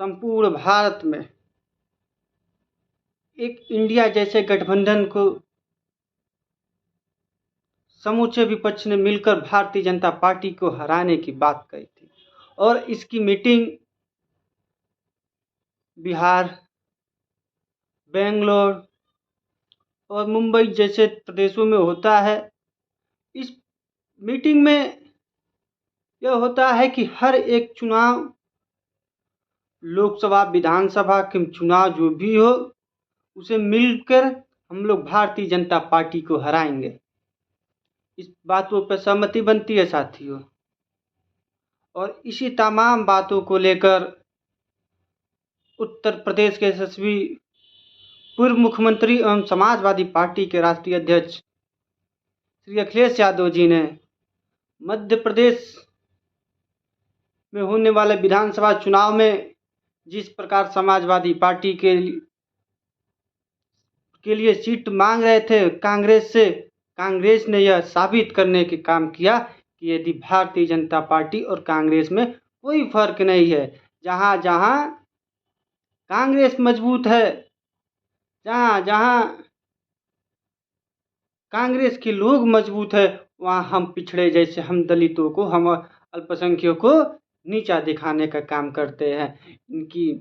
संपूर्ण भारत में एक इंडिया जैसे गठबंधन को समूचे विपक्ष ने मिलकर भारतीय जनता पार्टी को हराने की बात कही थी और इसकी मीटिंग बिहार, बेंगलोर और मुंबई जैसे प्रदेशों में होता है। इस मीटिंग में यह होता है कि हर एक चुनाव, लोकसभा, विधानसभा के चुनाव जो भी हो, उसे मिलकर हम लोग भारतीय जनता पार्टी को हराएंगे। इस बातों पर सहमति बनती है साथियों। और इसी तमाम बातों को लेकर उत्तर प्रदेश के यशस्वी पूर्व मुख्यमंत्री एवं समाजवादी पार्टी के राष्ट्रीय अध्यक्ष श्री अखिलेश यादव जी ने मध्य प्रदेश में होने वाले विधानसभा चुनाव में जिस प्रकार समाजवादी पार्टी के लिए सीट मांग रहे थे कांग्रेस से, कांग्रेस ने यह साबित करने के काम किया कि यदि भारतीय जनता पार्टी और कांग्रेस में कोई फर्क नहीं है। जहाँ जहाँ कांग्रेस मजबूत है, जहाँ जहाँ कांग्रेस के लोग मजबूत है, वहाँ हम पिछड़े जैसे हम दलितों को, हम अल्पसंख्यकों को नीचा दिखाने का काम करते हैं। इनकी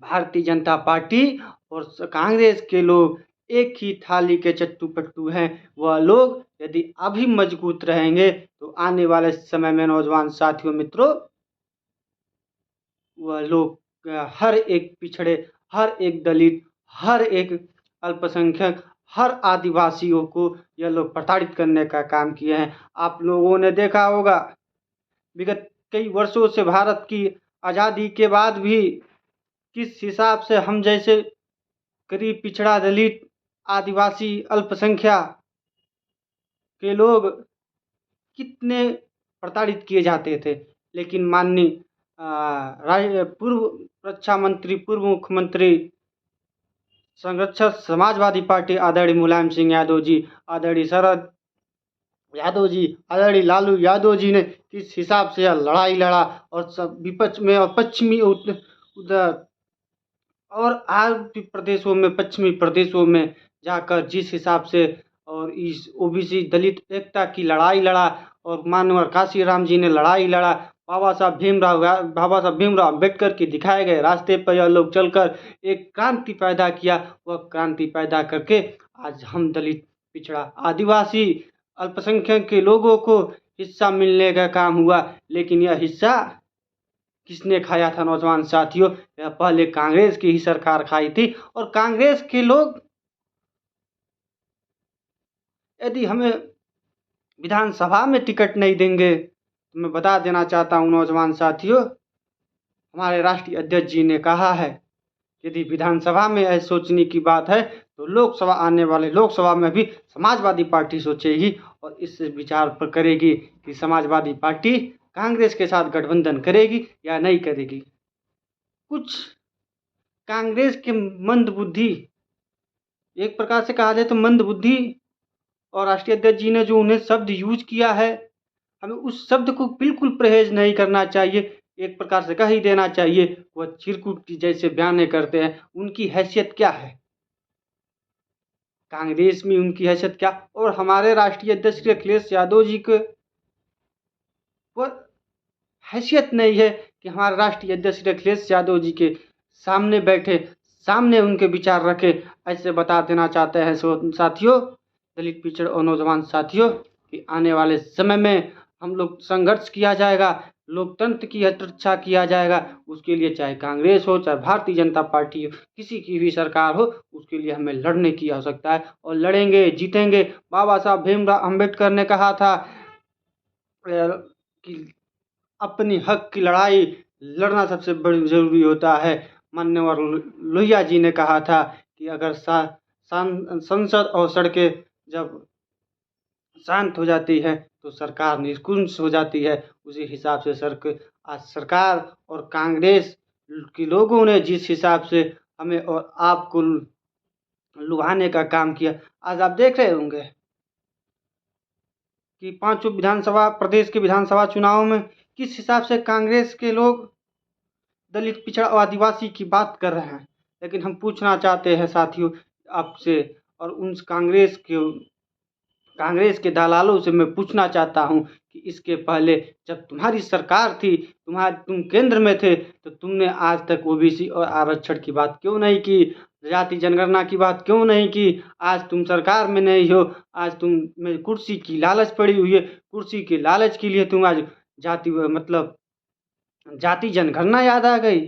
भारतीय जनता पार्टी और कांग्रेस के लोग एक ही थाली के चट्टू-पट्टू हैं। वह लोग यदि अभी मजबूत रहेंगे तो आने वाले समय में नौजवान साथियों, मित्रों, वह लोग हर एक पिछड़े, हर एक दलित, हर एक अल्पसंख्यक, हर आदिवासियों को यह लोग प्रताड़ित करने का काम किए हैं। आप लोगों ने देखा होगा विगत कई वर्षों से भारत की आज़ादी के बाद भी किस हिसाब से हम जैसे गरीब, पिछड़ा, दलित, आदिवासी, अल्पसंख्यक के लोग कितने प्रताड़ित किए जाते थे। लेकिन माननीय पूर्व रक्षा मंत्री, पूर्व मुख्यमंत्री, संरक्षक समाजवादी पार्टी आदरणीय मुलायम सिंह यादव जी, आदरणीय शरद यादव जी, आदरणीय लालू यादव जी ने किस हिसाब से यह लड़ाई लड़ा और सब विपक्ष में और पश्चिमी उधर और आर्य प्रदेशों में, पश्चिमी प्रदेशों में जाकर जिस हिसाब से और इस ओबीसी दलित एकता की लड़ाई लड़ा और माननीय काशीराम जी ने लड़ाई लड़ा। बाबा साहब भीमराव अम्बेडकर के दिखाए गए रास्ते पर यह लोग चलकर एक क्रांति पैदा किया। वह क्रांति पैदा करके आज हम दलित, पिछड़ा, आदिवासी, अल्पसंख्यक के लोगों को हिस्सा मिलने का काम हुआ। लेकिन यह हिस्सा किसने खाया था नौजवान साथियों? यह पहले कांग्रेस की ही सरकार खाई थी। और कांग्रेस के लोग यदि हमें विधानसभा में टिकट नहीं देंगे तो मैं बता देना चाहता हूं नौजवान साथियों, हमारे राष्ट्रीय अध्यक्ष जी ने कहा है यदि विधानसभा में ऐसे सोचने की बात है तो लोकसभा, आने वाले लोकसभा में भी समाजवादी पार्टी सोचेगी और इस विचार पर करेगी कि समाजवादी पार्टी कांग्रेस के साथ गठबंधन करेगी या नहीं करेगी। कुछ कांग्रेस के मंदबुद्धि, एक प्रकार से कहा जाए तो मंदबुद्धि, और राष्ट्रीय अध्यक्ष जी ने जो उन्हें शब्द यूज किया है, हमें उस शब्द को बिल्कुल परहेज नहीं करना चाहिए। एक प्रकार से कह ही देना चाहिए वह चिरकुट की जैसे बयाने करते हैं। उनकी हैसियत क्या है कांग्रेस में, उनकी हैसियत क्या? और हमारे राष्ट्रीय अध्यक्ष श्री अखिलेश यादव जी को वह हैसियत नहीं है कि हमारे राष्ट्रीय अध्यक्ष श्री अखिलेश यादव जी के सामने बैठे, सामने उनके विचार रखे। ऐसे बता देना चाहते हैं साथियों, दलित, पिछड़ और नौजवान साथियों, कि आने वाले समय में हम लोग संघर्ष किया जाएगा, लोकतंत्र की रक्षा किया जाएगा। उसके लिए चाहे कांग्रेस हो, चाहे भारतीय जनता पार्टी हो, किसी की भी सरकार हो, उसके लिए हमें लड़ने की आवश्यकता है और लड़ेंगे, जीतेंगे। बाबा साहब भीमराव अम्बेडकर ने कहा था कि अपनी हक की लड़ाई लड़ना सबसे बड़ी जरूरी होता है। माननीय लोहिया जी ने कहा था कि अगर संसद और सड़कें जब शांत हो जाती है तो सरकार निष्कुंज हो जाती है। उसी हिसाब से आज सरकार और कांग्रेस के लोगों ने जिस हिसाब से हमें और आपको लुभाने का काम किया, आज आप देख रहे होंगे कि पांचों प्रदेश के विधानसभा चुनाव में किस हिसाब से कांग्रेस के लोग दलित पिछड़ा और आदिवासी की बात कर रहे हैं, लेकिन हम पूछना चाहते हैं साथियों आपसे, और उन कांग्रेस के दलालों से मैं पूछना चाहता हूं कि इसके पहले जब तुम्हारी सरकार थी, तुम केंद्र में थे, तो तुमने आज तक ओबीसी और आरक्षण की बात क्यों नहीं की, जाति जनगणना की बात क्यों नहीं की। आज तुम सरकार में नहीं हो, आज तुम में कुर्सी की लालच पड़ी हुई है, कुर्सी के लालच के लिए तुम आज जाति जनगणना याद आ गई।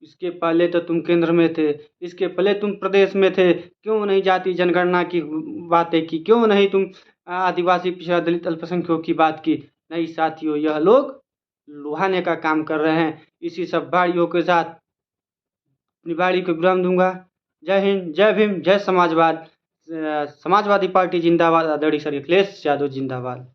इसके पहले तो तुम केंद्र में थे, इसके पहले तुम प्रदेश में थे, क्यों नहीं जाति जनगणना की बातें की, क्यों नहीं तुम आदिवासी पिछड़ा दलित अल्पसंख्यकों की बात की। नहीं साथियों, यह लोग लुभाने का काम कर रहे हैं। इसी सब बाड़ियों के साथ अपनी बाड़ी को विराम दूंगा। जय हिंद, जय भीम, जय समाजवाद। समाजवादी पार्टी जिंदाबाद, आदरणीय सर अखिलेश यादव जिंदाबाद।